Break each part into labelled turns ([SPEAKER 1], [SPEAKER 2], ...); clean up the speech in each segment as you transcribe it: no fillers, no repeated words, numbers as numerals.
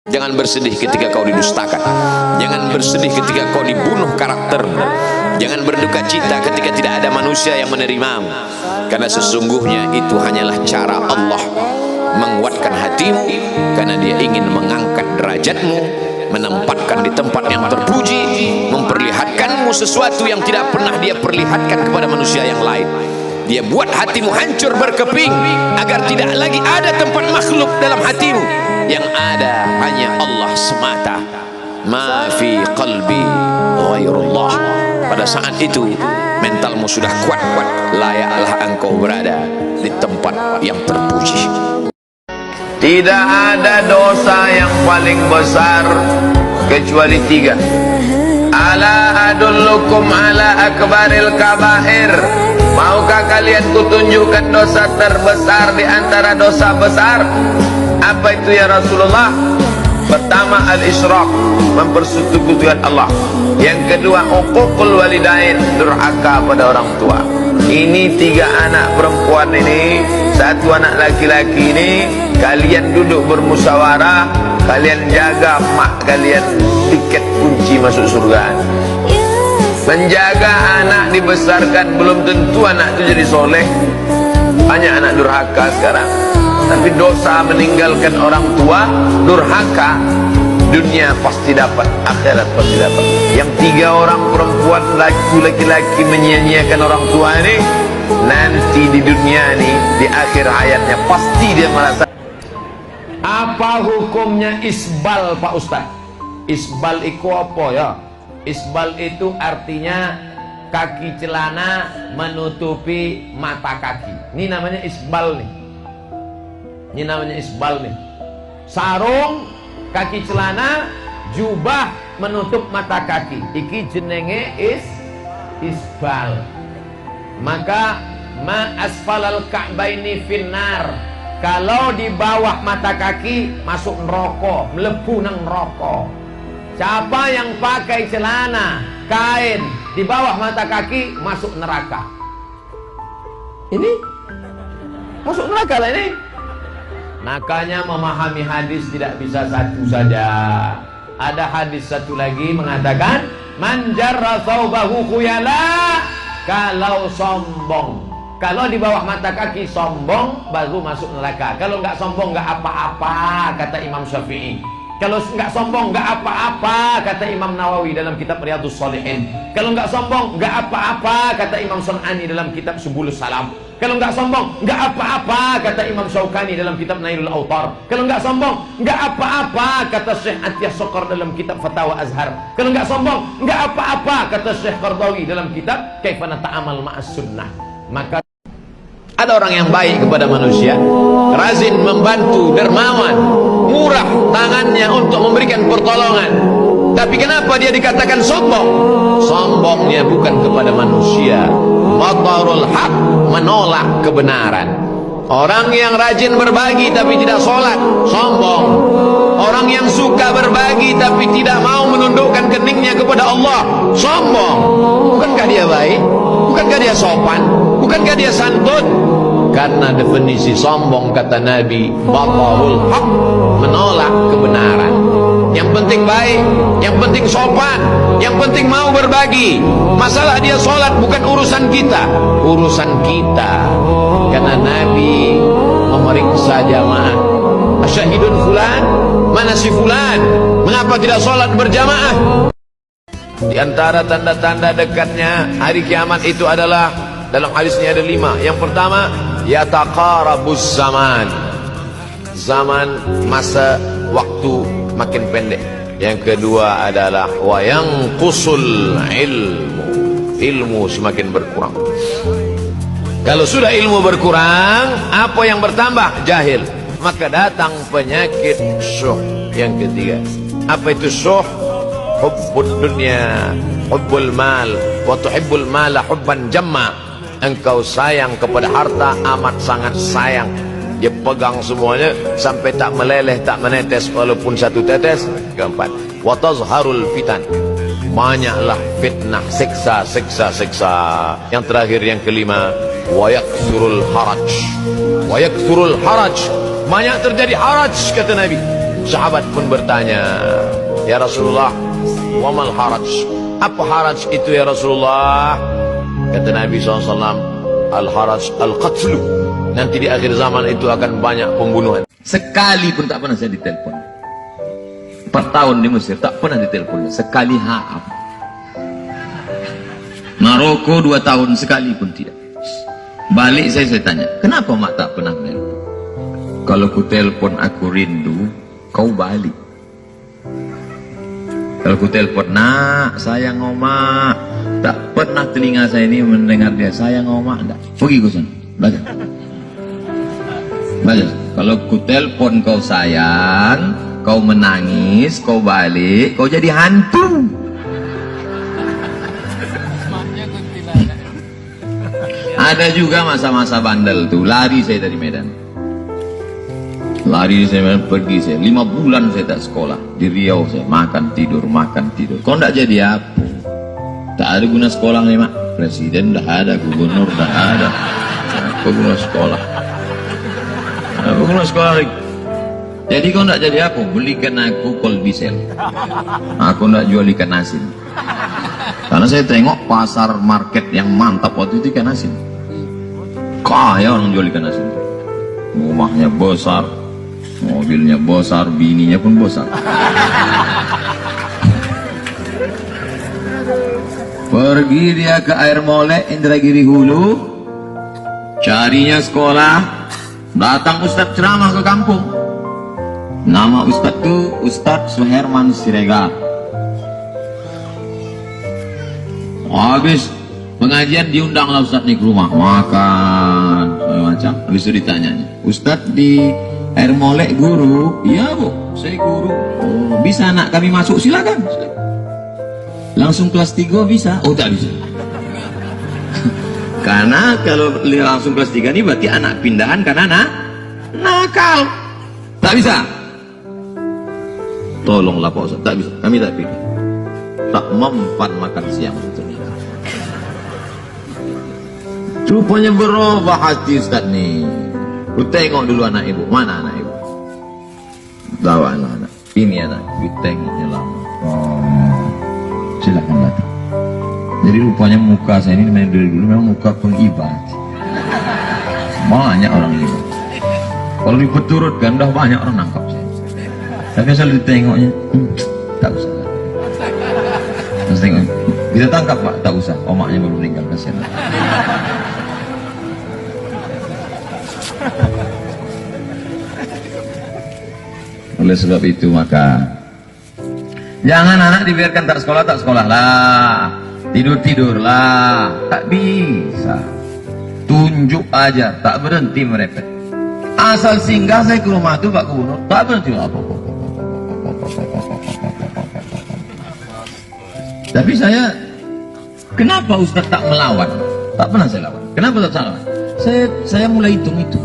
[SPEAKER 1] Jangan bersedih ketika kau didustakan. Jangan bersedih ketika kau dibunuh karaktermu. Jangan berduka cita ketika tidak ada manusia yang menerimamu. Karena sesungguhnya itu hanyalah cara Allah menguatkan hatimu, karena Dia ingin mengangkat derajatmu, menempatkan di tempat yang terpuji, memperlihatkanmu sesuatu yang tidak pernah Dia perlihatkan kepada manusia yang lain. Dia buat hatimu hancur berkeping agar tidak lagi ada tempat makhluk dalam hatimu. Yang ada hanya Allah semata. Ma fi qalbi ghairullah. Pada saat itu mentalmu sudah kuat, layaklah engkau berada di tempat yang terpuji.
[SPEAKER 2] Tidak ada dosa yang paling besar kecuali 3. Ala adullukum ala akbaril kabair. Maukah kalian kutunjukkan dosa terbesar di antara dosa besar? Apa itu ya Rasulullah? Pertama, al-isyrak, mempersekutukan Allah. Yang kedua, uququl walidain, durhaka pada orang tua. Ini 3 anak perempuan ini, 1 anak laki-laki ini, kalian duduk bermusyawarah, kalian jaga mak kalian tiket kunci masuk surga. Menjaga anak dibesarkan belum tentu anak itu jadi soleh. Banyak anak durhaka sekarang. Tapi dosa meninggalkan orang tua, durhaka, dunia pasti dapat, akhirat pasti dapat. Yang 3 orang perempuan, laki-laki menyia-nyiakan orang tua ini, nanti di dunia ini, di akhir hayatnya pasti dia merasa. Apa hukumnya isbal, Pak Ustaz? Isbal itu apa ya? Isbal itu artinya kaki celana menutupi mata kaki. Ini namanya isbal nih. Ini namanya isbal nih. Sarung, kaki celana, jubah menutup mata kaki. Iki jenenge isbal. Maka ma asfalal ka'baini finnar. Kalau di bawah mata kaki masuk neraka, mlebu nang neraka. Siapa yang pakai celana, kain di bawah mata kaki masuk neraka. Ini masuk neraka lah ini. Makanya memahami hadis tidak bisa satu saja. Ada hadis satu lagi mengatakan, man jarra thawbahu khuyala, kalau sombong, kalau di bawah mata kaki sombong baru masuk neraka. Kalau enggak sombong enggak apa-apa, kata Imam Syafi'i. Kalau enggak sombong enggak apa-apa, kata Imam Nawawi dalam kitab Riyadhus Shalihin. Kalau enggak sombong enggak apa-apa, kata Imam Sun'ani dalam kitab Subulus Salam. Kalau enggak sombong enggak apa-apa, kata Imam Syaukani dalam kitab Nailul Autar. Kalau enggak sombong enggak apa-apa, kata Syekh Atiyah Sokor dalam kitab Fatawa Azhar. Kalau enggak sombong enggak apa-apa, kata Syekh Qardawi dalam kitab Kaifana Ta'amal Ma'as Sunnah. Maka ada orang yang baik kepada manusia, rajin membantu, dermawan, murah tangannya untuk memberikan pertolongan. Tapi kenapa dia dikatakan sombong? Sombongnya bukan kepada manusia. Batarul haq, menolak kebenaran. Orang yang rajin berbagi tapi tidak sholat, sombong. Orang yang suka berbagi tapi tidak mau menundukkan keningnya kepada Allah, sombong. Bukankah dia baik? Bukankah dia sopan? Bukankah dia santun? Karena definisi sombong, kata Nabi, batarul haq, menolak kebenaran. Yang penting baik, yang penting sopan, yang penting mau berbagi. Masalah dia sholat bukan urusan kita, urusan kita. Karena Nabi memeriksa jamaah. Asyahidun fulan, mana si fulan? Mengapa tidak sholat berjamaah? Di antara tanda-tanda dekatnya hari kiamat itu adalah, dalam hadisnya ada 5. Yang pertama, yataqarabus zaman. Zaman, masa, waktu makin pendek. Yang kedua adalah wayanqusul ilmu. Ilmu semakin berkurang. Kalau sudah ilmu berkurang, apa yang bertambah? Jahil. Maka datang penyakit syuh. Yang ketiga, apa itu syuh? Hubbud dunya, hubbul mal, wa tuhibbul mala hubban jamma. Engkau sayang kepada harta, amat sangat sayang. Dia pegang semuanya sampai tak meleleh, tak menetes walaupun 1 tetes. Keempat, wa tazharul fitan, banyaklah fitnah, siksa. Yang terakhir, yang kelima, wa yaksurul haraj. Wa yaksurul haraj, banyak terjadi haraj, kata Nabi. Sahabat pun bertanya, ya Rasulullah, wamal haraj? Apa haraj itu ya Rasulullah? Kata Nabi SAW, al-haraj al-qatlu. Nanti di akhir zaman itu akan banyak pembunuhan.
[SPEAKER 3] Sekali pun tak pernah saya ditelepon. 4 tahun di Mesir tak pernah ditelepon. Sekali haam. Maroko 2 tahun sekali pun tidak. Balik saya tanya, kenapa mak tak pernah menelpon? Kalau ku telepon aku rindu, kau balik. Kalau ku telepon, nak sayang omak, tak pernah telinga saya ini mendengar dia sayang omak. Tak. Pergi ku sana, belajar. Belajar. Kalau ku telepon kau sayang, kau menangis, kau balik, kau jadi hantu. Ada juga masa-masa bandel tuh, lari saya dari Medan. Lari saya pergi saya 5 bulan saya tak sekolah di Riau, saya makan tidur. Kau tidak jadi apa? Tak ada guna sekolah nih mak. Presiden dah ada, gubernur dah ada. Apa guna sekolah? Apa guna sekolah? Jadi kau tidak jadi apa? Belikan aku kolbisel. Aku tidak jual ikan asin. Karena saya tengok pasar market yang mantap waktu itu ikan asin. Kaya orang jual ikan asin. Rumahnya besar, mobilnya besar, bininya pun besar. Pergi dia ke Air Molek, Indragiri Hulu, carinya sekolah. Datang Ustadz ceramah ke kampung. Nama Ustadz itu Ustadz Suherman Siregar. Habis pengajian diundanglah Ustadz nih ke rumah, makan macam. Habis itu ditanya, Ustadz di Air Molek guru? Iya bu, saya guru. Oh, bisa anak kami masuk? Silakan. Langsung kelas 3 bisa? Oh tak bisa. Karena kalau langsung kelas 3 ini berarti anak pindahan karena nakal. Tak bisa. Tolonglah Pak Ustadz, tak bisa. Kami tak pilih. Tak mempan makan siang. Rupanya berubah hati Ustadz nih. Lu tengok dulu anak ibu. Mana anak ibu? Bawa anak. Ini anak. Ditengoknya lama. Oh, silakan datang. Jadi rupanya muka saya ini dari dulu memang muka pengibat. Banyak orang ibat. Kalau dipeturutkan udah banyak orang nangkap saya. Tapi selalu ditengoknya, tak usah. Terus tengok, bisa tangkap pak? Tak usah. Omaknya baru meninggal, kasihan. Oleh sebab itu maka jangan anak dibiarkan tak sekolah lah, tidur lah, tak bisa. Tunjuk aja, tak berhenti merepet. Asal singgah saya ke rumah itu Pak Gubernur, tak berhenti apa. Tapi saya, kenapa Ustaz tak melawan? Tak pernah saya lawan. Kenapa tak salah? Saya mulai hitung itu.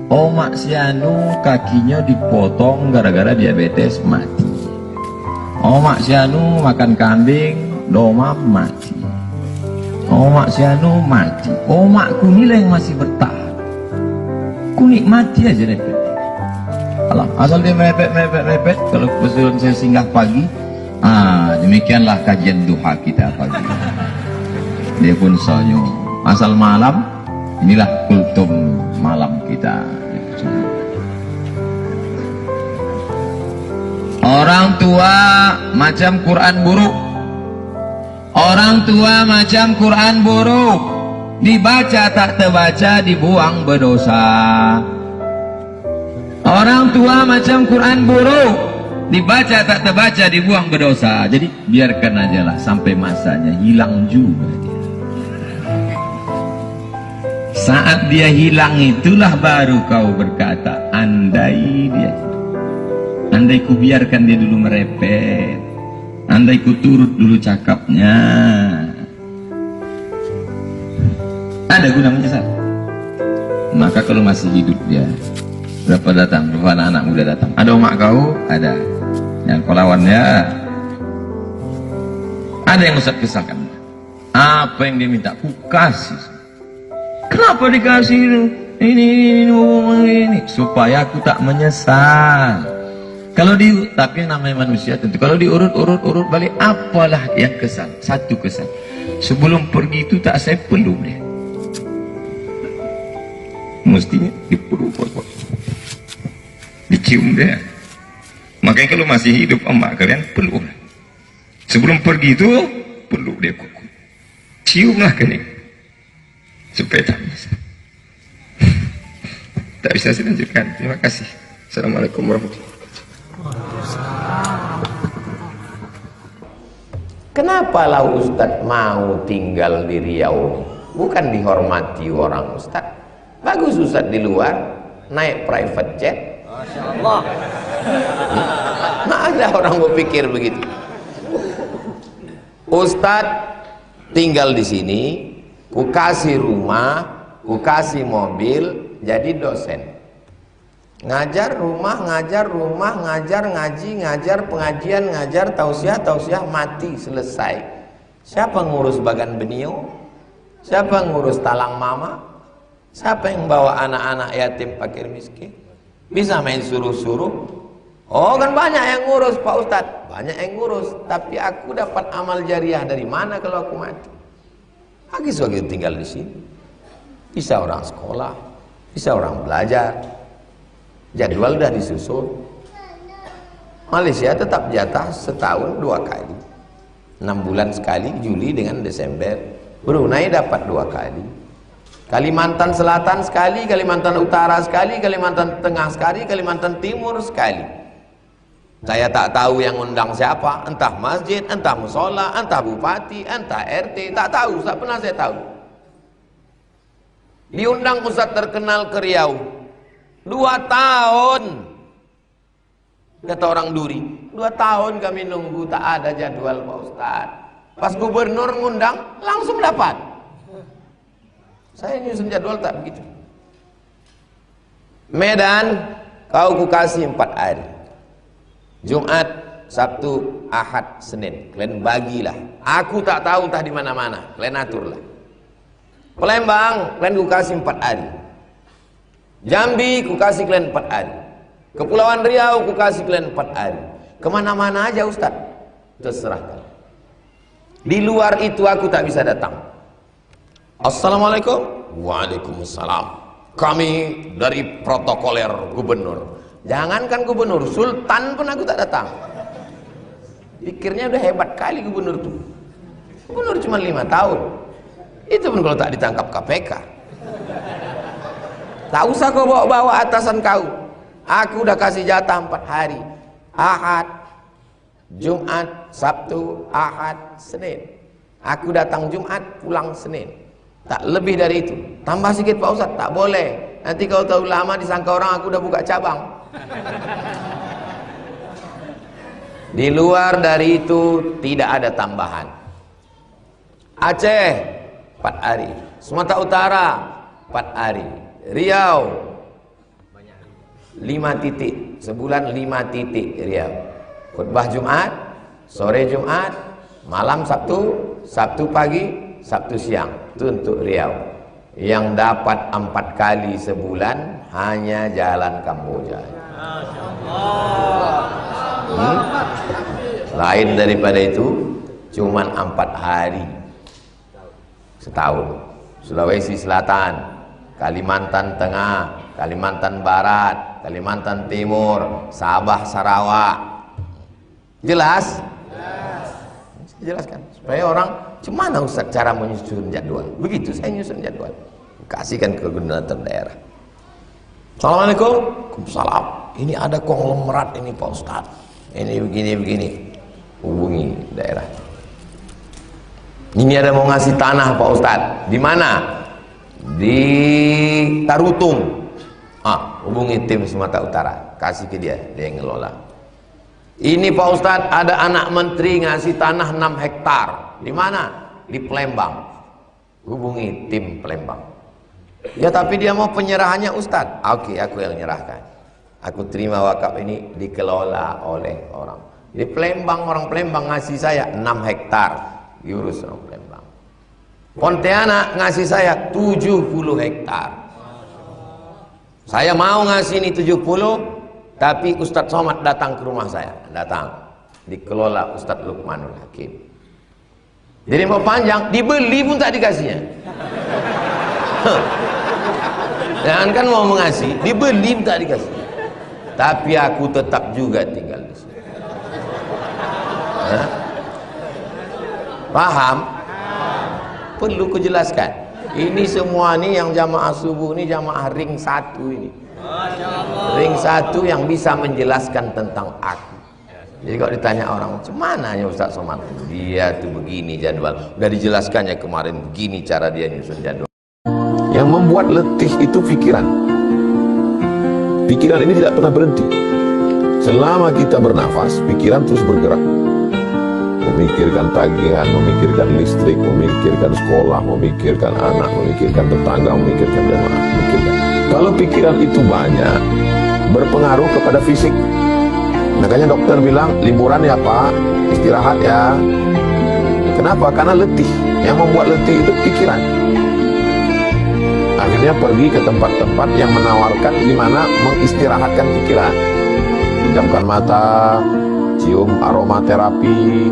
[SPEAKER 3] Omak Sianu kakinya dipotong gara-gara diabetes mati. Omak Sianu makan kambing, domam mati. Omak Sianu mati. Omakku nilai yang masih bertahan. Ku nikmati aja repet. Alah, asal dia mepet. Kalau kebetulan saya singgah pagi, demikianlah kajian duha kita pagi. Dia pun senyum. Asal malam, inilah kultum malam kita. Orang tua macam Quran buruk. Orang tua macam Quran buruk. Dibaca tak terbaca, dibuang berdosa. Orang tua macam Quran buruk. Dibaca tak terbaca, dibuang berdosa. Jadi biarkan aja lah sampai masanya, hilang juga dia. Saat dia hilang itulah baru kau berkata, andai dia hidup. Andai ku biarkan dia dulu merepet. Andai ku turut dulu cakapnya. Ada guna menyesal. Maka kalau masih hidup dia, berapa datang, berapa anak muda datang. Ada omak kau? Ada. Yang kau lawannya. Ada yang Ustaz kesahkan. Apa yang dia minta? Ku kasih. Kenapa dikasih ini? Supaya aku tak menyesal. Tapi namanya manusia tentu kalau diurut balik, apalah yang kesan? Satu kesan, sebelum pergi itu tak saya peluk dia, mestinya dipeluk, dicium dia. Makanya kalau masih hidup emak kalian peluk, sebelum pergi itu peluk dia, ciumlah kening supaya tak bisa. Tak bisa saya lanjutkan. Terima kasih. Assalamualaikum warahmatullahi wabarakatuh.
[SPEAKER 2] Kenapa lah Ustadz mau tinggal di Riau? Bukan dihormati orang Ustadz. Bagus Ustadz di luar, naik private jet. Masya Allah. Nah, ada orang berpikir begitu. Ustadz tinggal di sini, ku kasih rumah, ku kasih mobil, jadi dosen. Ngajar rumah, ngajar ngaji, ngajar pengajian, ngajar tausiah, mati, selesai. Siapa ngurus bagan benio? Siapa ngurus talang mama? Siapa yang bawa anak-anak yatim fakir miskin? Bisa main suruh-suruh? Oh kan banyak yang ngurus Pak Ustadz, banyak yang ngurus. Tapi aku dapat amal jariah dari mana kalau aku mati? Aku sebagai tinggal di sini. Bisa orang sekolah, bisa orang belajar. Jadwal udah disusun. Malaysia tetap jatah setahun 2 kali, 6 bulan sekali, Juli dengan Desember. Brunei dapat 2 kali, Kalimantan Selatan sekali, Kalimantan Utara sekali, Kalimantan Tengah sekali, Kalimantan Timur sekali. Saya tak tahu yang undang siapa, entah masjid, entah musola, entah bupati, entah RT, tak tahu, tak pernah saya tahu. Diundang Ustadz terkenal ke Riau 2 tahun, kata orang Duri, 2 tahun kami nunggu, tak ada jadwal Pak Ustadz. Pas gubernur ngundang langsung dapat. Saya nyusun jadwal tak begitu. Medan kau ku kasih 4 hari, Jumat, Sabtu, Ahad, Senin. Kalian bagilah. Aku tak tahu entah di mana-mana. Kalian aturlah. Palembang kalian ku kasih 4 hari. Jambi ku kasih kalian 4 hari. Kepulauan Riau ku kasih kalian 4 hari. Kemana-mana aja Ustaz, terserah kalian. Di luar itu aku tak bisa datang. Assalamualaikum. Waalaikumsalam. Kami dari protokoler gubernur. Jangankan gubernur, sultan pun aku tak datang. Pikirnya udah hebat kali gubernur tuh. Gubernur cuma 5 tahun. Itu pun kalau tak ditangkap KPK. Tak usah kau bawa-bawa atasan kau. Aku udah kasih jatah 4 hari. Ahad, Jumat, Sabtu, Ahad, Senin. Aku datang Jumat, pulang Senin. Tak lebih dari itu. Tambah sedikit Pak Ustadz, tak boleh. Nanti kau tahu lama disangka orang aku udah buka cabang. Di luar dari itu tidak ada tambahan. Aceh 4 hari, Sumatera Utara 4 hari, Riau 5 titik, sebulan 5 titik Riau. Khutbah Jumat, sore Jumat, malam Sabtu, Sabtu pagi, Sabtu siang. Itu untuk Riau. Yang dapat 4 kali sebulan hanya jalan Kamboja. Lain daripada itu cuman 4 hari setahun. Sulawesi Selatan, Kalimantan Tengah, Kalimantan Barat, Kalimantan Timur, Sabah, Sarawak. Jelas? Saya jelaskan supaya orang, gimana Ustaz cara menyusun jadwal? Begitu saya nyusun jadwal, kasihkan ke koordinator daerah. Assalamualaikum. Waalaikumsalam. Ini ada konglomerat ini Pak Ustaz. Ini begini. Hubungi daerah. Ini ada mau ngasih tanah Pak Ustaz. Di mana? Di Tarutung. Hubungi tim Sumatera Utara. Kasih ke dia yang ngelola. Ini Pak Ustaz ada anak menteri ngasih tanah 6 hektar. Di mana? Di Palembang. Hubungi tim Palembang. Ya tapi dia mau penyerahannya Ustaz. Oke, aku yang menyerahkan. Aku terima wakaf ini dikelola oleh orang. Di Palembang, orang Palembang ngasih saya 6 hektar. Diurus orang Palembang. Pontianak ngasih saya 70 hektar. Saya mau ngasih ini 70, Tapi Ustadz Somad datang ke rumah saya, datang, dikelola Ustadz Luqmanul Hakim. Jadi mau panjang, dibeli pun tak dikasihnya. Jangan kan mau mengasih, dibeli pun tak dikasih. Tapi aku tetap juga tinggal di sini. Hah? Paham? Perlu kujelaskan. Ini semua nih yang jamaah subuh ini jamaah ring 1 ini. Ring 1 yang bisa menjelaskan tentang aku. Jadi kalau ditanya orang, "Mana ya Ustaz Somad?" Dia tuh begini jadwal. Udah dijelaskannya kemarin begini cara dia nyusun jadwal. Yang membuat letih itu pikiran. Pikiran ini tidak pernah berhenti. Selama kita bernafas, pikiran terus bergerak. Memikirkan tagihan, memikirkan listrik, memikirkan sekolah, memikirkan anak, memikirkan tetangga, memikirkan jemaah, memikirkan. Kalau pikiran itu banyak, berpengaruh kepada fisik. Makanya dokter bilang, liburan ya Pak, istirahat ya. Kenapa? Karena letih. Yang membuat letih itu pikiran. Akhirnya pergi ke tempat-tempat yang menawarkan di mana mengistirahatkan pikiran. Pejamkan mata, cium aromaterapi,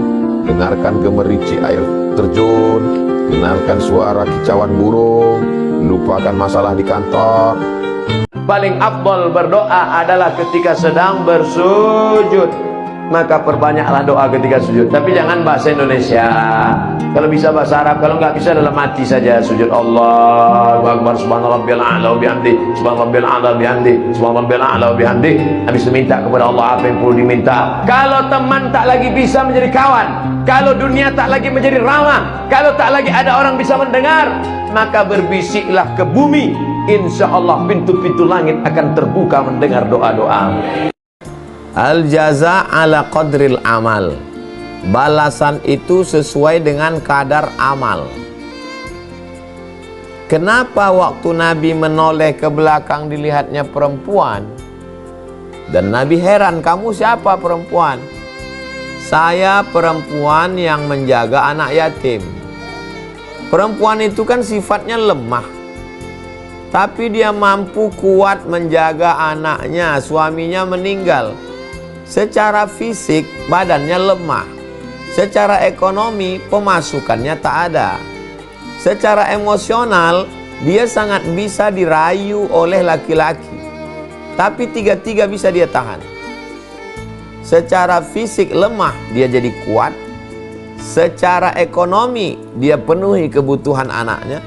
[SPEAKER 2] dengarkan gemericik air terjun, dengarkan suara kicauan burung, lupakan masalah di kantor. Paling afdal berdoa adalah ketika sedang bersujud. Maka perbanyaklah doa ketika sujud. Tapi jangan bahasa Indonesia. Kalau bisa bahasa Arab, kalau nggak bisa dalam hati saja sujud. Allahu Akbar, subhanarabbiyal a'la wa bihamdi, subhanarabbiyal a'la wa bihamdi, subhanarabbiyal a'la wa bihamdi. Habis meminta kepada Allah apa yang perlu diminta. Kalau teman tak lagi bisa menjadi kawan, kalau dunia tak lagi menjadi ramah, kalau tak lagi ada orang bisa mendengar, maka berbisiklah ke bumi. Insya Allah pintu-pintu langit akan terbuka mendengar doa-doa. Al-jaza ala qadril amal. Balasan itu sesuai dengan kadar amal. Kenapa waktu Nabi menoleh ke belakang dilihatnya perempuan? Dan Nabi heran, "Kamu siapa perempuan?" "Saya perempuan yang menjaga anak yatim." Perempuan itu kan sifatnya lemah, tapi dia mampu kuat menjaga anaknya. Suaminya meninggal. Secara fisik badannya lemah, secara ekonomi pemasukannya tak ada, secara emosional dia sangat bisa dirayu oleh laki-laki, tapi tiga-tiga bisa dia tahan. Secara fisik lemah dia jadi kuat, secara ekonomi dia penuhi kebutuhan anaknya,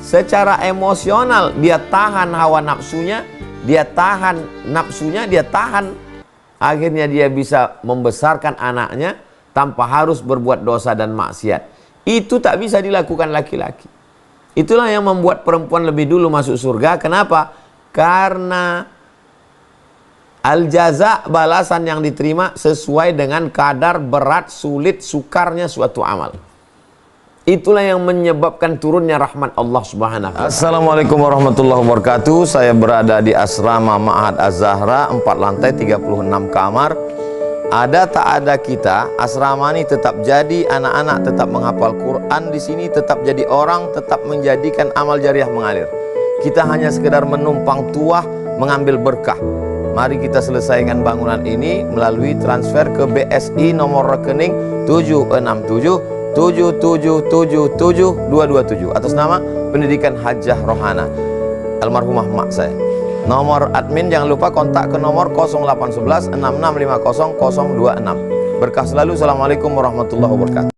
[SPEAKER 2] secara emosional dia tahan hawa nafsunya, dia tahan nafsunya, dia tahan. Akhirnya dia bisa membesarkan anaknya tanpa harus berbuat dosa dan maksiat. Itu tak bisa dilakukan laki-laki. Itulah yang membuat perempuan lebih dulu masuk surga. Kenapa? Karena al-jaza, balasan yang diterima sesuai dengan kadar berat, sulit, sukarnya suatu amal. Itulah yang menyebabkan turunnya rahmat Allah Subhanahu wa ta'ala. Assalamualaikum warahmatullahi wabarakatuh. Saya berada di asrama Ma'had Az-Zahra, 4 lantai 36 kamar. Ada tak ada kita, asrama ini tetap jadi, anak-anak tetap menghafal Quran di sini, tetap jadi orang, tetap menjadikan amal jariah mengalir. Kita hanya sekedar menumpang tuah, mengambil berkah. Mari kita selesaikan bangunan ini melalui transfer ke BSI nomor rekening 767 7777227 atas nama Pendidikan Hajah Rohana almarhumah mak saya. Nomor admin jangan lupa kontak ke nomor 0811 6650 026. Berkah selalu. Assalamualaikum warahmatullahi wabarakatuh.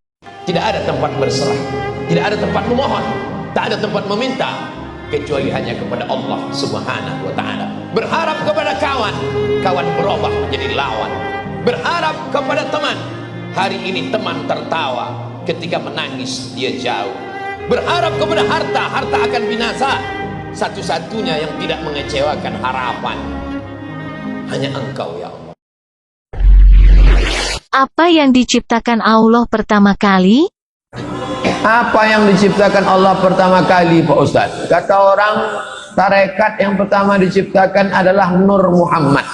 [SPEAKER 2] Tidak ada tempat berserah, tidak ada tempat memohon, tak ada tempat meminta kecuali hanya kepada Allah Subhanahu wa ta'ala. Berharap kepada kawan, kawan berubah menjadi lawan. Berharap kepada teman, hari ini teman tertawa, ketika menangis dia jauh. Berharap kepada harta, harta akan binasa. Satu-satunya yang tidak mengecewakan harapan hanya Engkau ya Allah.
[SPEAKER 4] Apa yang diciptakan Allah pertama kali?
[SPEAKER 2] Apa yang diciptakan Allah pertama kali Pak Ustadz? Kata orang, tarekat yang pertama diciptakan adalah Nur Muhammad.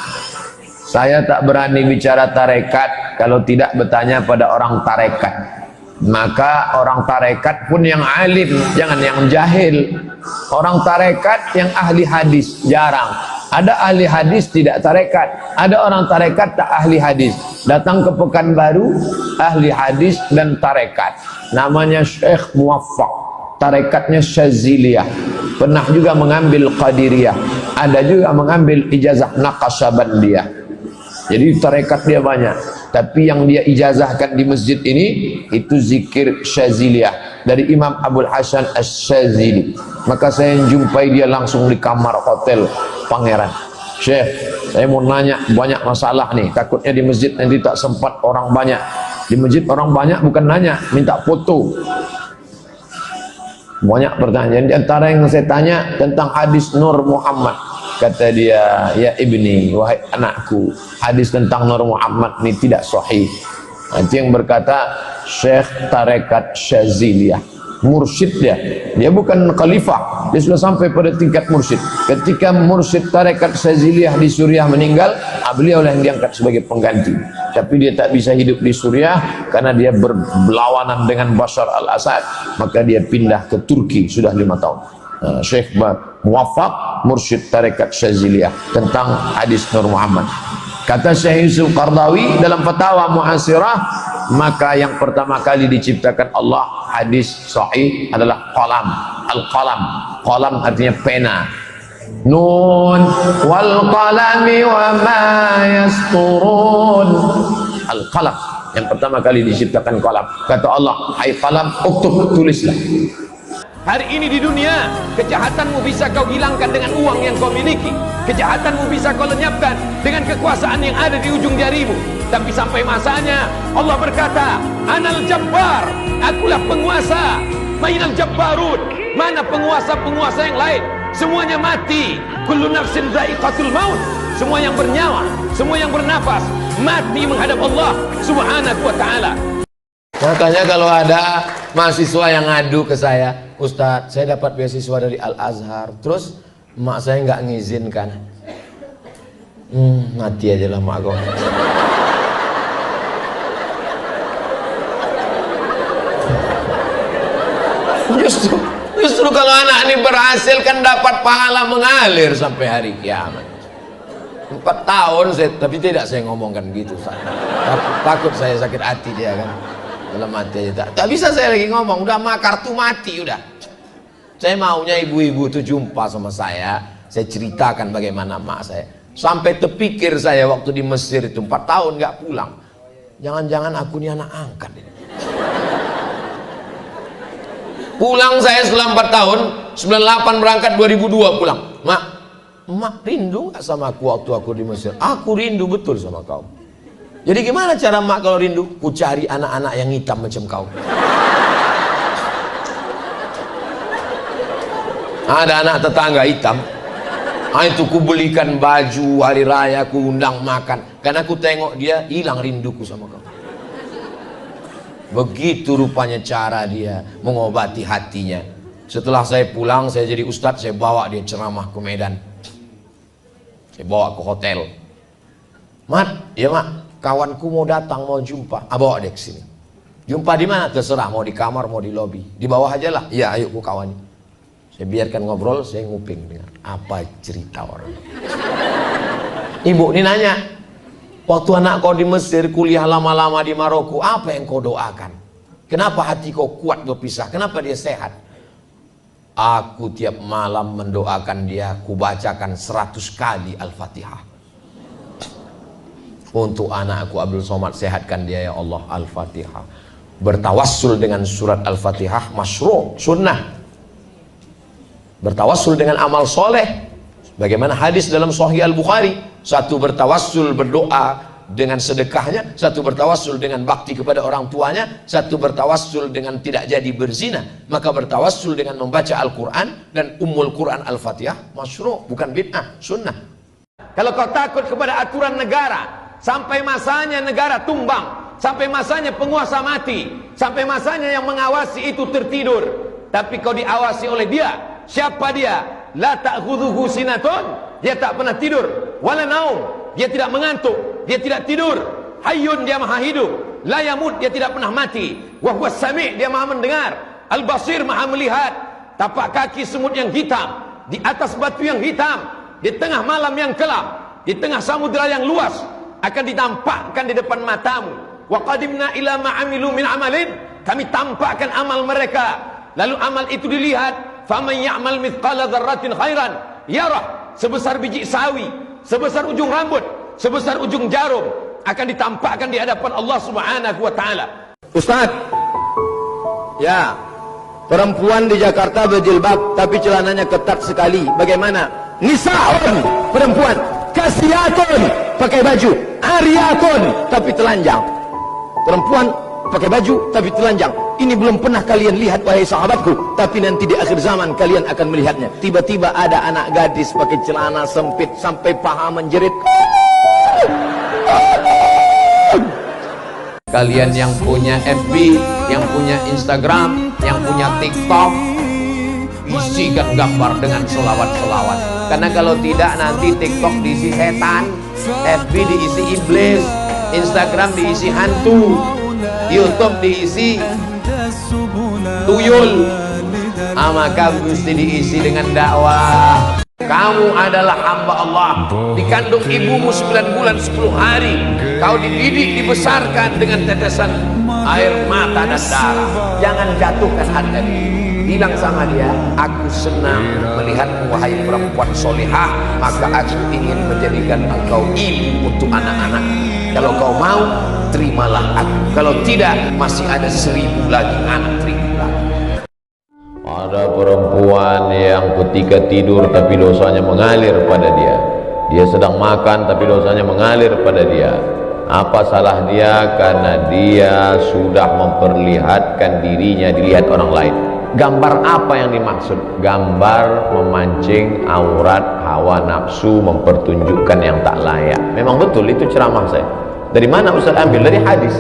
[SPEAKER 2] Saya tak berani bicara tarekat kalau tidak bertanya pada orang tarekat. Maka orang tarekat pun yang alim, jangan yang jahil. Orang tarekat yang ahli hadis jarang, Ada ahli hadis tidak tarekat, ada orang tarekat tak ahli hadis. Datang ke Pekanbaru, ahli hadis dan tarekat. Namanya Syekh Muwaffaq, tarekatnya Syaziliyah. Pernah juga mengambil Qadiriyah, ada juga mengambil ijazah Naqsyabandiyah. Jadi tarekat dia banyak, tapi yang dia ijazahkan di masjid ini itu zikir Syaziliyah dari Imam Abul Hasan Asy-Syazili. Maka saya jumpai dia langsung di kamar hotel Pangeran. Syekh, saya mau nanya banyak masalah nih, takutnya di masjid nanti tak sempat orang banyak. Di masjid orang banyak bukan nanya, minta foto. Banyak pertanyaan. Di antara yang saya tanya tentang hadis Nur Muhammad. Kata dia, ya ibni, wahai anakku, hadis tentang Nur Muhammad ini tidak sahih. Nanti yang berkata Syekh tarekat Syaziliyah, mursyid dia bukan khalifah, dia sudah sampai pada tingkat mursyid. Ketika mursyid tarekat Syaziliyah di Suriah meninggal, beliau lah yang diangkat sebagai pengganti. Tapi dia tak bisa hidup di Suriah karena dia berlawanan dengan Bashar al-Assad, maka dia pindah ke Turki sudah 5 tahun. Syekh Muwaffaq, mursyid tarekat Syaziliyah, tentang hadis Nur Muhammad. Kata Syekh Yusuf Qardawi dalam Fatawa Mu'asirah, maka yang pertama kali diciptakan Allah hadis sahih adalah qalam. Al-qalam, qalam artinya pena. Nun wal qalami wa ma yasturun. Al-qalam, yang pertama kali diciptakan qalam. Kata Allah, hai qalam, uktub, tulislah.
[SPEAKER 1] Hari ini di dunia, kejahatanmu bisa kau hilangkan dengan uang yang kau miliki. Kejahatanmu bisa kau lenyapkan dengan kekuasaan yang ada di ujung jarimu. Tapi sampai masanya Allah berkata, Anal Jabbar, akulah penguasa. Mainal Jabbarun, mana penguasa-penguasa yang lain? Semuanya mati. Kullu nafsin dha'iqatul maut. Semua yang bernyawa, semua yang bernafas mati menghadap Allah Subhanahu wa ta'ala.
[SPEAKER 2] Makanya kalau ada mahasiswa yang ngadu ke saya, Ustadz, saya dapat beasiswa dari Al-Azhar, terus mak saya nggak ngizinkan. Mati aja lah mak kau. Justru kalau anak ini berhasil kan dapat pahala mengalir sampai hari kiamat. 4 tahun saya, tapi tidak saya ngomongkan gitu. Takut saya sakit hati dia kan. Dalam hati aja tak bisa saya lagi ngomong, udah mah kartu mati udah. Saya maunya ibu-ibu itu jumpa sama saya ceritakan bagaimana mak saya. Sampai terpikir saya waktu di Mesir itu 4 tahun nggak pulang. Jangan-jangan aku ini anak angkat ini. Pulang saya setelah 4 tahun, 98 berangkat, 2002 pulang. Mak rindu nggak sama aku waktu aku di Mesir? Aku rindu betul sama kau. Jadi gimana cara mak kalau rindu? Ku cari anak-anak yang hitam macam kau. Ada anak tetangga hitam, itu ku belikan baju hari raya, ku undang makan. Karena ku tengok dia hilang rinduku sama kau. Begitu rupanya cara dia mengobati hatinya. Setelah saya pulang, saya jadi ustadz, saya bawa dia ceramah ke Medan. Saya bawa ke hotel. Mat, ya mak, kawanku mau datang, mau jumpa. Bawa dia ke sini. Jumpa di mana? Terserah, mau di kamar, mau di lobi. Di bawah aja lah. Iya, ayo ku kawani. Saya biarkan ngobrol, saya nguping dengar apa cerita orang. Ibu ini nanya, waktu anak kau di Mesir, kuliah lama-lama di Maroko, apa yang kau doakan? Kenapa hati kau kuat berpisah? Kenapa dia sehat? Aku tiap malam mendoakan dia, ku bacakan 100 kali Al-Fatihah. Untuk anakku Abdul Somad, sehatkan dia ya Allah. Al-Fatihah. Bertawassul dengan surat Al-Fatihah masyru', sunnah. Bertawassul dengan amal soleh, bagaimana hadis dalam Sahih Al-Bukhari. Satu bertawassul berdoa dengan sedekahnya, satu bertawassul dengan bakti kepada orang tuanya, satu bertawassul dengan tidak jadi berzina. Maka bertawassul dengan membaca Al-Quran dan Ummul Quran Al-Fatihah masyru', bukan bid'ah, sunnah. Kalau kau takut kepada aturan negara, sampai masanya negara tumbang, sampai masanya penguasa mati, sampai masanya yang mengawasi itu tertidur, tapi kau diawasi oleh dia. Siapa dia? La ta'khudhuhu sinatun, dia tak pernah tidur. Wala naum, dia tidak mengantuk, dia tidak tidur. Hayyun, dia maha hidup. La yamut, dia tidak pernah mati. Wa huwas sami', dia maha mendengar. Al-basir, maha melihat. Tapak kaki semut yang hitam, di atas batu yang hitam, di tengah malam yang kelam, di tengah samudera yang luas, akan ditampakkan di depan matamu. Wa qadimna ila ma amilu min amalin, kami tampakkan amal mereka, lalu amal itu dilihat. Faman ya'mal mithqala dzarratin khairan yarah, sebesar biji sawi, sebesar ujung rambut, sebesar ujung jarum, akan ditampakkan di hadapan Allah Subhanahu wa taala.
[SPEAKER 5] Ustaz, ya, perempuan di Jakarta berjilbab tapi celananya ketat sekali. Bagaimana? Nisaun, perempuan, kasiyatun, pakai baju, ariyatun tapi telanjang. Perempuan pakai baju tapi telanjang. Ini belum pernah kalian lihat wahai sahabatku, tapi nanti di akhir zaman kalian akan melihatnya. Tiba-tiba ada anak gadis pakai celana sempit sampai paha menjerit.
[SPEAKER 2] Kalian yang punya FB, yang punya Instagram, yang punya TikTok, isikan gambar dengan selawat-selawat. Karena kalau tidak nanti TikTok diisi setan, FB diisi iblis, Instagram diisi hantu, YouTube diisi tuyul. Maka mesti diisi dengan dakwah. Kamu adalah hamba Allah, dikandung ibumu 9 bulan 10 hari, kau dididik, dibesarkan dengan tetesan air mata dan darah. Jangan jatuhkan harga diri. Bilang sama dia, aku senang melihatmu wahai perempuan solihah, maka aku ingin menjadikan engkau ibu untuk anak-anak. Kalau kau mau, terimalah aku. Kalau tidak, masih ada 1000 lagi anak terimu lagi. Ada perempuan yang ketika tidur tapi dosanya mengalir pada dia. Dia sedang makan tapi dosanya mengalir pada dia. Apa salah dia? Karena dia sudah memperlihatkan dirinya dilihat orang lain. Gambar apa yang dimaksud? Gambar memancing aurat, hawa nafsu, mempertunjukkan yang tak layak. Memang betul itu ceramah saya. Dari mana Ustaz ambil? Dari hadis.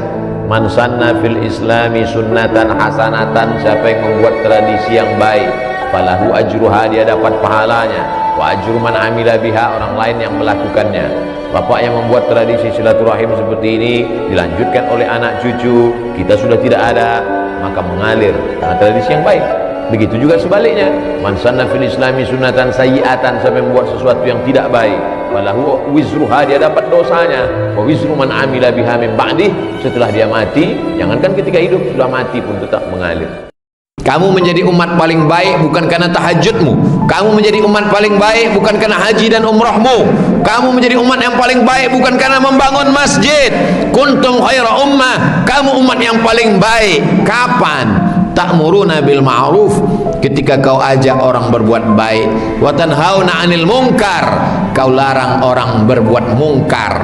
[SPEAKER 2] Man sanna fil islami sunnatan hasanatan, siapa yang membuat tradisi yang baik, falahu ajruha, dia dapat pahalanya, wa ajru man amila biha, orang lain yang melakukannya. Bapak yang membuat tradisi silaturahim seperti ini dilanjutkan oleh anak cucu, kita sudah tidak ada, maka mengalir karena tradisi yang baik. Begitu juga sebaliknya, man sanna fil islami sunnatan sayyi'atan, siapa yang membuat sesuatu yang tidak baik, falahu wizruha, dia dapat dosanya, wa wizru man amila biha min ba'dih, setelah dia mati, jangankan ketika hidup, sudah mati pun tetap mengalir. Kamu menjadi umat paling baik bukan karena tahajudmu, kamu menjadi umat paling baik bukan karena haji dan umrahmu, kamu menjadi umat yang paling baik bukan karena membangun masjid. Kuntum khaira ummah, kamu umat yang paling baik kapan? Ta'muruna bil ma'ruf, ketika kau ajak orang berbuat baik, wa tanhauna 'anil munkar, kau larang orang berbuat mungkar.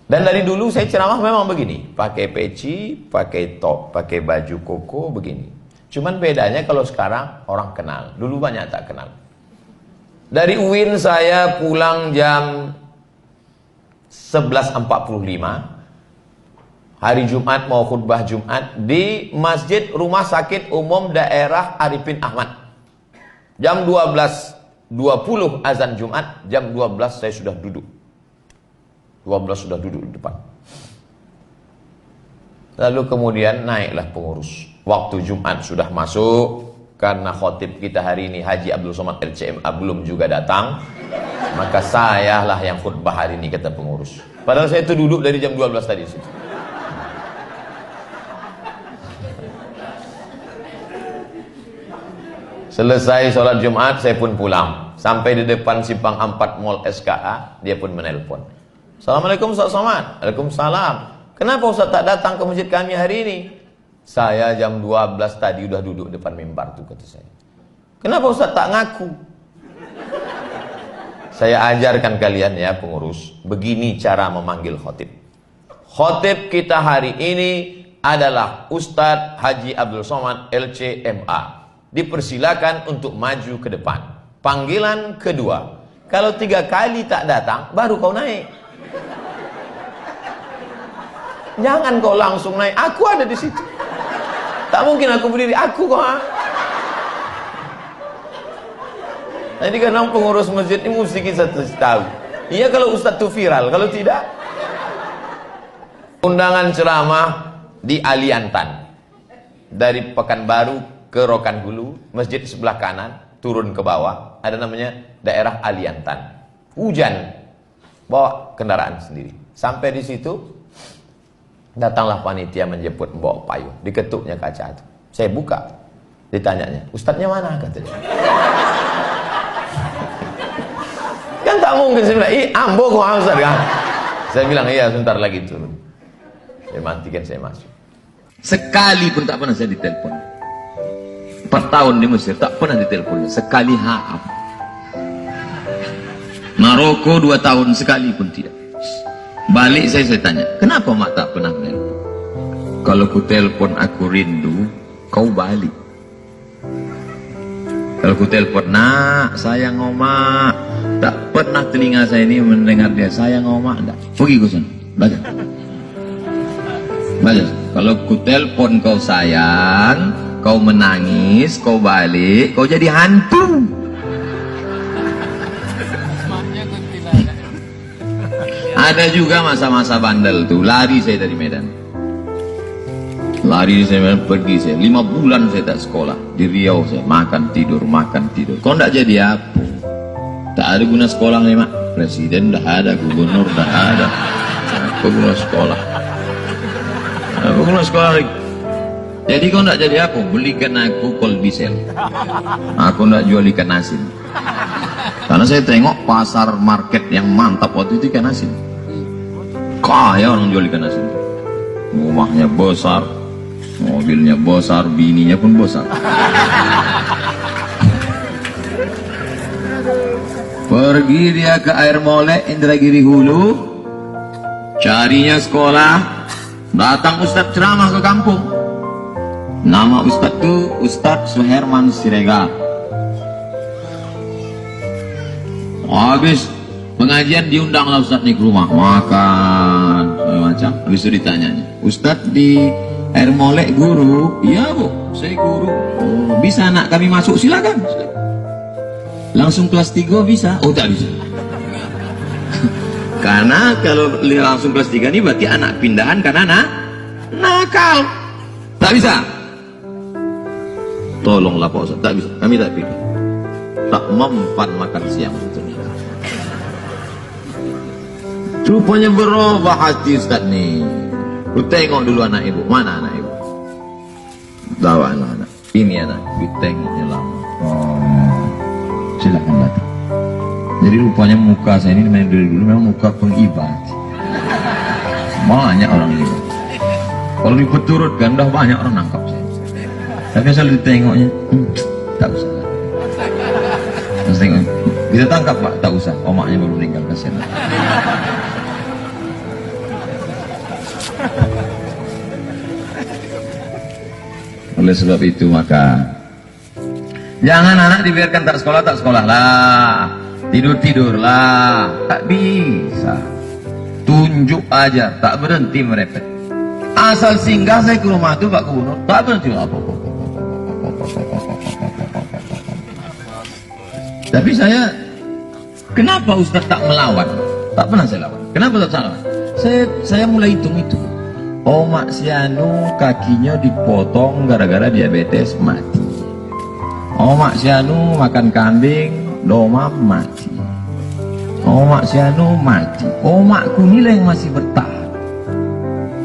[SPEAKER 2] Dan dari dulu saya ceramah memang begini, pakai peci, pakai top, pakai baju koko begini. Cuman bedanya kalau sekarang orang kenal, dulu banyak tak kenal. Dari UIN saya pulang jam 11.45, hari Jumat mau khutbah Jumat di Masjid Rumah Sakit Umum Daerah Arifin Ahmad. Jam 12.20 azan Jumat, jam 12 saya sudah duduk. 12 sudah duduk di depan. Lalu kemudian naiklah pengurus. Waktu Jumat sudah masuk, karena khotib kita hari ini Haji Abdul Somad LCMA belum juga datang, maka sayalah yang khutbah hari ini, kata pengurus. Padahal saya itu duduk dari jam 12 tadi situ. Selesai sholat Jumat, saya pun pulang. Sampai di depan Simpang 4 Mall SKA, dia pun menelpon. Assalamualaikum Ustaz Somad. Waalaikumsalam. Kenapa Ustaz tak datang ke masjid kami hari ini? Saya jam 12 tadi udah duduk depan mimbar tuh, kata saya. Kenapa Ustaz tak ngaku? Saya ajarkan kalian ya pengurus, begini cara memanggil khotib. Khotib kita hari ini adalah Ustadz Haji Abdul Somad LCMA. Dipersilakan untuk maju ke depan. Panggilan kedua, kalau 3 kali tak datang, baru kau naik. Jangan kau langsung naik. Aku ada di situ. Tak mungkin aku berdiri. Aku kok. Jadi kadang pengurus masjid ini mesti kita tahu. Iya kalau ustaz itu viral, kalau tidak. Undangan ceramah di Aliantan dari Pekanbaru ke Rokan Hulu, masjid sebelah kanan.
[SPEAKER 1] turun ke bawah, ada namanya daerah Aliantan. Hujan, bawa kendaraan sendiri. Sampai di situ, datanglah panitia menjemput, bawa payung, diketuknya kaca itu. Saya buka, ditanyanya, ustadznya mana? Katanya. Kan tak mungkin saya bilang, ambo kok ustaz kan? Saya bilang, iya sebentar lagi turun. Saya matikan, saya masuk.
[SPEAKER 3] Sekali pun tak pernah saya ditelepon. 4 tahun di Mesir tak pernah ditelepon. Sekali haam. Maroko 2 tahun sekali pun tidak. Balik saya tanya, kenapa mak tak pernah menelpon? Kalau ku telepon aku rindu, kau balik. Kalau ku telepon, nak sayang omak, tak pernah telinga saya ini mendengar dia sayang omak, enggak. Pergi ke sana, baca. Baca. Kalau ku telepon kau sayang, kau menangis, kau balik, kau jadi hantu. Ada juga masa-masa bandel tuh, lari saya dari Medan. Lari saya pergi saya 5 bulan saya tak sekolah di Riau, saya makan tidur. Kau ndak jadi apa? Tak ada guna sekolah nih mak. Presiden dah ada, gubernur dah ada. Apa guna sekolah? Apa guna sekolah lagi? Jadi kau ndak jadi apa? Belikan aku kolbisel. Aku ndak jual ikan asin. Karena saya tengok pasar market yang mantap waktu itu ikan asin. Kaya orang jual ikan asin. Rumahnya besar, mobilnya besar, bininya pun besar. Pergi dia ke Air Molek, Indragiri Hulu, carinya sekolah. Datang Ustadz ceramah ke kampung. Nama Ustadz itu Ustadz Suherman Siregar. Habis pengajian diundanglah Ustadz nih ke rumah, makan macam. Habis itu ditanyanya, Ustadz di Air Molek guru? Iya bu, saya guru. Oh, bisa anak kami masuk? Silakan. Langsung kelas 3 bisa? Oh tak bisa. Karena kalau langsung kelas 3 ini berarti anak pindahan karena nakal. Tak bisa. Tolonglah Pak Ustadz, tak bisa. Kami tak pilih. Tak mempan makan siang itu. Rupanya berubah hati Ustaz nih. Ku tengok dulu anak ibu. Mana anak ibu? Bawa anak. Ini anak. Ku tengoknya lama. Oh, silakan datang. Jadi rupanya muka saya ini dari dulu memang muka pengibat. Banyak orang ini. Kalau dipeturutkan dah banyak orang nangkap saya. Tapi asal ditengoknya, tak usah. Terus tengok, kita tangkap pak, tak usah. Omaknya baru meninggal, kasihan. Oleh sebab itu maka jangan anak dibiarkan tak sekolah lah, tidur lah, tak bisa. Tunjuk aja, tak berhenti merepet. Asal singgah saya ke rumah itu Pak Gubernur, tak berhenti apa. Tapi saya, kenapa Ustaz tak melawan? Tak pernah saya lawan. Kenapa tak salah? Saya mulai hitung itu. Omak si anu kakinya dipotong gara-gara diabetes mati. Omak si anu makan kambing, domam mati. Omak si anu mati. Omakku nilai yang masih bertahan.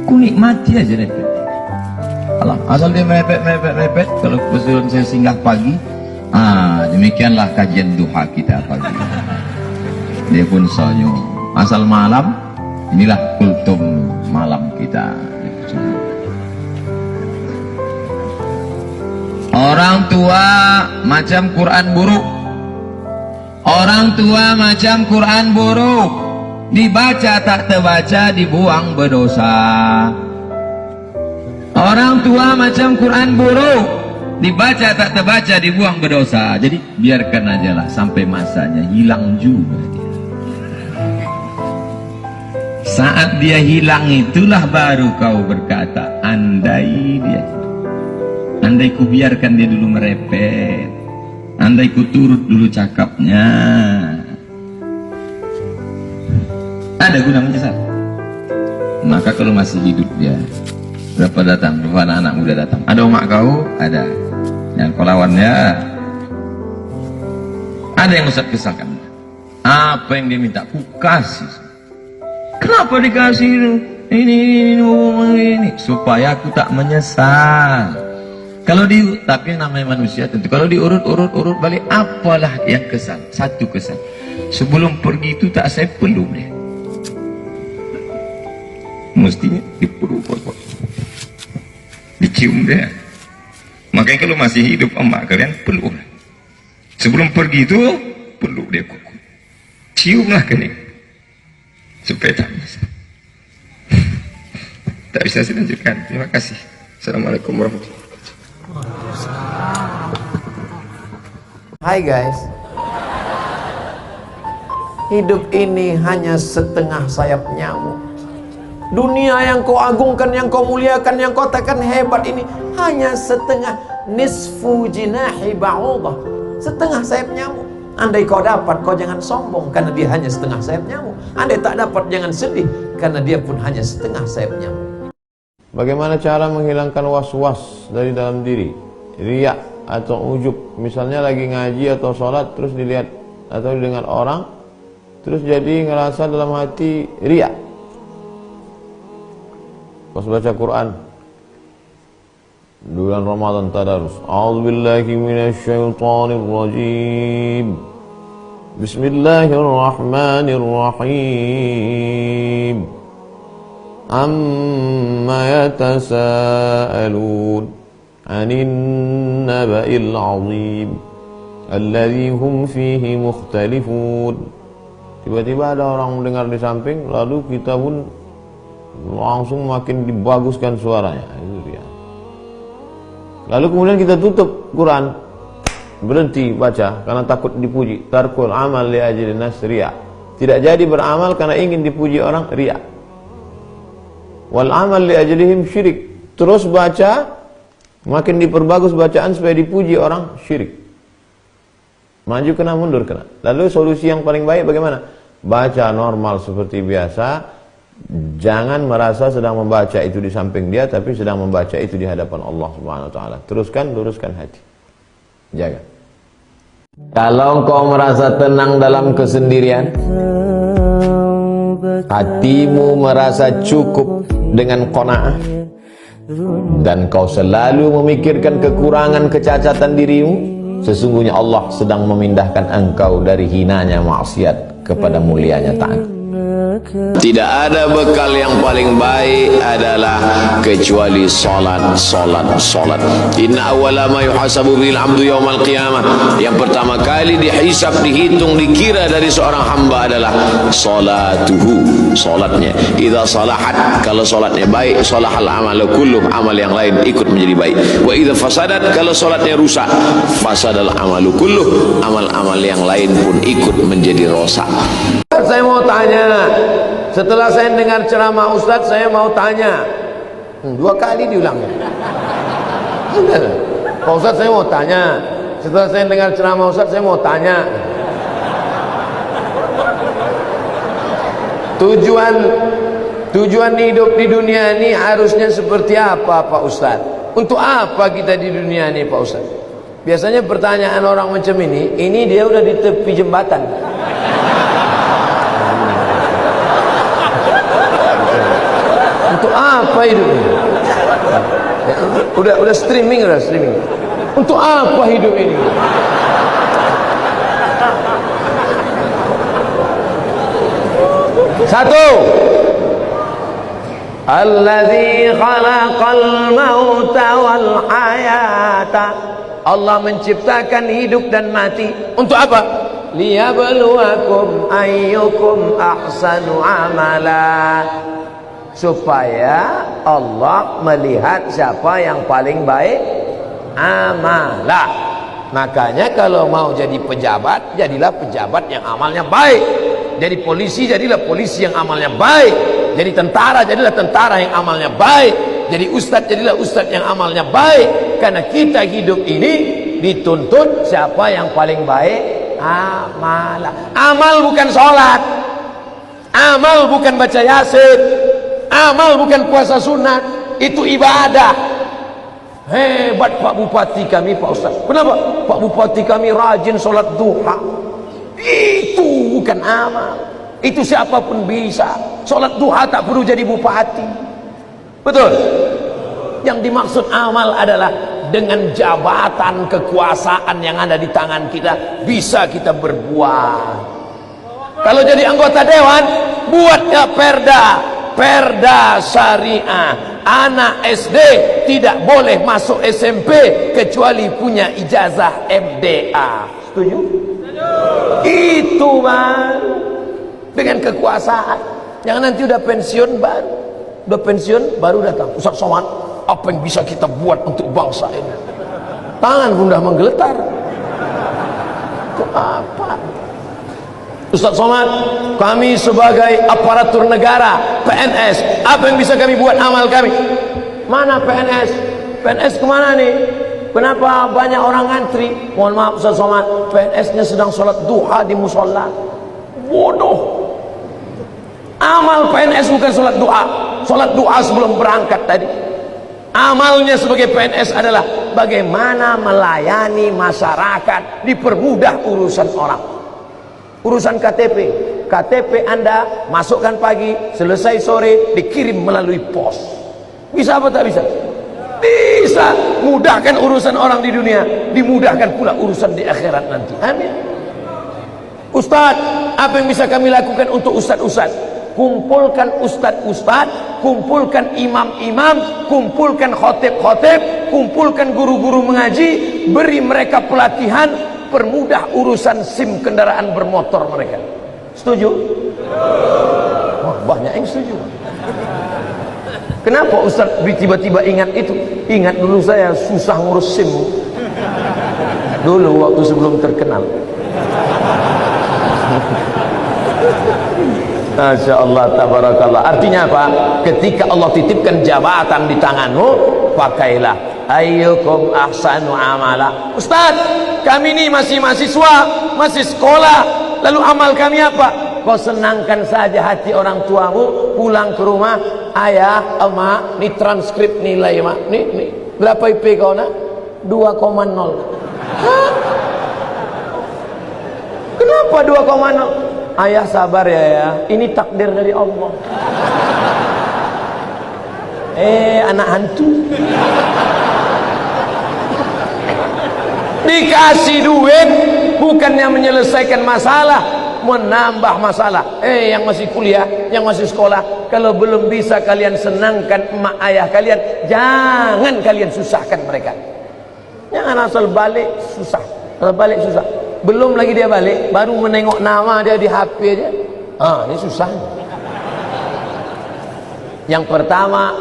[SPEAKER 3] Ku nikmati aja deh. Alah, asal dia merepet. Kalau kebetulan saya singgah pagi, demikianlah kajian duha kita pagi. Dia pun senyum. Asal malam, inilah kultum malam kita. Orang tua macam Quran buruk. Orang tua macam Quran buruk. Dibaca tak terbaca, dibuang berdosa. Orang tua macam Quran buruk. Dibaca tak terbaca, dibuang berdosa. Jadi biarkan aja lah sampai masanya, hilang juga dia. Saat dia hilang itulah baru kau berkata, andai dia hidup. Andai ku biarkan dia dulu merepet. Andai ku turut dulu cakapnya. Ada guna menyesal. Maka kalau masih hidup dia, berapa datang, berapa anak-anak muda datang. Ada omak kau? Ada. Yang kau lawannya. ada yang Ustaz kesalkan. Apa yang dia minta, ku kasih. Kenapa dikasih ini? Supaya aku tak menyesal. Kalau tapi namanya manusia tentu. Kalau diurut balik, apalah yang kesal? Satu kesal. Sebelum pergi itu tak saya peluk dia. Mestinya dipeluk, dicium dia. Makanya kalau masih hidup emak kalian peluk. Sebelum pergi itu peluk dia kuku. Ciumlah kening. Supaya tak menyesal. Tak bisa saya lanjutkan. Terima kasih. Assalamualaikum warahmatullahi wabarakatuh.
[SPEAKER 6] Hai guys. Hidup ini hanya setengah sayap nyamuk. Dunia yang kau agungkan, yang kau muliakan, yang kau katakan hebat ini hanya setengah, nisfu jinahi ba'udah, setengah sayap nyamuk. Andai kau dapat, kau jangan sombong karena dia hanya setengah sayap nyamuk. Andai tak dapat, jangan sedih karena dia pun hanya setengah sayap nyamuk.
[SPEAKER 2] Bagaimana cara menghilangkan was-was dari dalam diri? Riak atau ujub. Misalnya lagi ngaji atau sholat, terus dilihat atau didengar orang, terus jadi ngerasa dalam hati riak. Pas baca Quran bulan Ramadan tadarus, a'udzubillahi minasyaitonirrajim, bismillahirrahmanirrahim, amma yatasaalun 'anil naba'il 'azim alladzi hum fihi mukhtalifun. Tiba-tiba ada orang mendengar di samping, lalu kita pun langsung makin dibaguskan suaranya. Itu dia. Lalu kemudian kita tutup Quran, berhenti baca karena takut dipuji. Tarkul amal li ajli nas riya. Tidak jadi beramal karena ingin dipuji orang, riya. Wal amal li ajlihim syirik. Terus baca, makin diperbagus bacaan supaya dipuji orang, syirik. Maju kena, mundur kena. Lalu solusi yang paling baik bagaimana? Baca normal seperti biasa. Jangan merasa sedang membaca itu di samping dia, tapi sedang membaca itu di hadapan Allah Subhanahu wa taala. Teruskan, luruskan hati. Jaga. Kalau engkau merasa tenang dalam kesendirian, hatimu merasa cukup dengan qanaah, dan kau selalu memikirkan kekurangan kecacatan dirimu, sesungguhnya Allah sedang memindahkan engkau dari hinanya maksiat kepada mulianya taat. Tidak ada bekal yang paling baik adalah kecuali salat. Inna awwala ma yuhasabu bil 'abdu yaumal qiyamah. Yang pertama kali dihisab, dihitung, dikira dari seorang hamba adalah salatuhu, salatnya. Idza salahat, kalau salatnya baik, salahal amalu kulluh, amal yang lain ikut menjadi baik. Wa idza fasadat, kalau salatnya rusak, fasadal amalu kulluh, amal-amal yang lain pun ikut menjadi rosak.
[SPEAKER 6] Saya mau tanya, setelah saya dengar ceramah Ustadz, saya mau tanya. 2 kali diulangnya. Pak Ustadz, saya mau tanya. Setelah saya dengar ceramah Ustadz, saya mau tanya. Tujuan hidup di dunia ini harusnya seperti apa, Pak Ustadz? Untuk apa kita di dunia ini, Pak Ustadz? Biasanya pertanyaan orang macam ini dia udah di tepi jembatan. Untuk apa hidup ini? Udah streaming. Untuk apa hidup ini? Satu, Alladzi khalaqal mauta wal hayata. Allah menciptakan hidup dan mati. Untuk apa? Liyabluwakum ayyukum ahsanu amala. Supaya Allah melihat siapa yang paling baik amalah. Makanya kalau mau jadi pejabat, jadilah pejabat yang amalnya baik. Jadi polisi, jadilah polisi yang amalnya baik. Jadi tentara, jadilah tentara yang amalnya baik. Jadi ustadz, jadilah ustadz yang amalnya baik. Karena kita hidup ini dituntut siapa yang paling baik amalah. Amal bukan sholat, amal bukan baca yasin, amal bukan puasa sunat, itu ibadah. Hebat Pak Bupati kami, Pak Ustaz. Kenapa? Pak Bupati kami rajin sholat duha. Itu bukan amal. Itu siapapun bisa. Sholat duha tak perlu jadi bupati. Betul? Yang dimaksud amal adalah dengan jabatan kekuasaan yang ada di tangan kita bisa kita berbuat. Kalau jadi anggota dewan, buatnya perda syariah. Anak SD tidak boleh masuk SMP kecuali punya ijazah MDA. Setuju? Itu Bang. Dengan kekuasaan. Jangan nanti udah pensiun baru datang. Ustaz Somad, apa yang bisa kita buat untuk bangsa ini? Tangan pun dah menggeletar. Itu apa? Ustaz Somad, kami sebagai aparatur negara, PNS, apa yang bisa kami buat amal kami? Mana PNS? PNS kemana nih? Kenapa banyak orang ngantri? Mohon maaf Ustaz Somad, PNS-nya sedang sholat duha di musola. Bodoh. Amal PNS bukan sholat duha. Sholat duha sebelum berangkat tadi. Amalnya sebagai PNS adalah bagaimana melayani masyarakat, dipermudah urusan orang. Urusan KTP Anda masukkan pagi, selesai sore, dikirim melalui pos. Bisa apa tak bisa? Bisa. Mudahkan urusan orang di dunia, dimudahkan pula urusan di akhirat nanti. Amin. Ustaz, apa yang bisa kami lakukan untuk ustaz-ustaz? Kumpulkan ustaz-ustaz, kumpulkan imam-imam, kumpulkan khotib-khotib, kumpulkan guru-guru mengaji, beri mereka pelatihan, permudah urusan SIM kendaraan bermotor mereka. Setuju? Wah, banyak yang setuju. Kenapa Ustaz tiba-tiba ingat itu? Ingat dulu saya susah ngurus SIM dulu waktu sebelum terkenal. Masya Allah, tabarakallah. Artinya apa? Ketika Allah titipkan jabatan di tanganmu, pakailah. Ayyukum ahsanu amala. Ustaz, kami ini masih mahasiswa, masih sekolah, lalu amal kami apa? Kau senangkan saja hati orang tuamu, pulang ke rumah, ayah, emak, ini transkrip nilai mak, nih, berapa IP kau nak? 2,0. Hah? Kenapa 2,0? Ayah sabar ya, ini takdir dari Allah. Anak hantu. Dikasih duit bukannya menyelesaikan masalah, menambah masalah. Yang masih kuliah, yang masih sekolah, kalau belum bisa kalian senangkan emak ayah kalian, jangan kalian susahkan mereka. Jangan asal balik susah. Belum lagi dia balik, baru menengok nama dia di HP aja. Ini susah. Yang pertama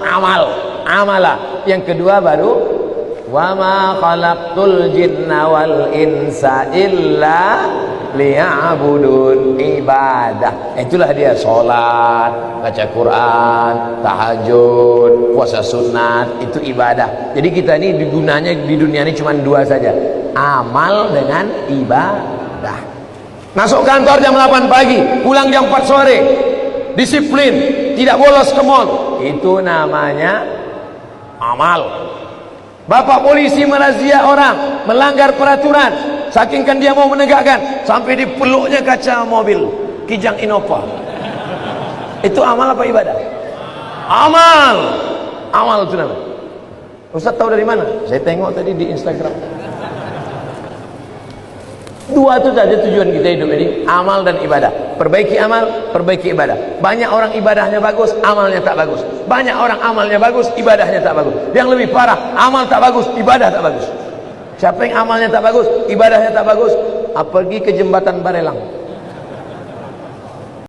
[SPEAKER 6] amalah. Yang kedua baru wa ma khalaqtul jinna wal insa illa liya'budun, ibadah. Itulah dia sholat, baca Quran, tahajud, puasa sunat, itu ibadah. Jadi kita ini gunanya di dunia ini cuma dua saja, amal dengan ibadah. Masuk kantor jam 8 pagi, pulang jam 4 sore, disiplin, tidak bolos ke mall, itu namanya amal. Bapak polisi merazia orang melanggar peraturan, saking kan dia mau menegakkan, sampai dipeluknya kaca mobil Kijang Innova. Itu amal apa ibadah? Amal itu namanya. Ustaz tahu dari mana? Saya tengok tadi di Instagram. Dua itu saja tujuan kita hidup ini, amal dan ibadah. Perbaiki amal, perbaiki ibadah. Banyak orang ibadahnya bagus, amalnya tak bagus. Banyak orang amalnya bagus, ibadahnya tak bagus. Yang lebih parah, amal tak bagus, ibadah tak bagus. Siapa yang amalnya tak bagus, ibadahnya tak bagus, pergi ke jembatan Barelang.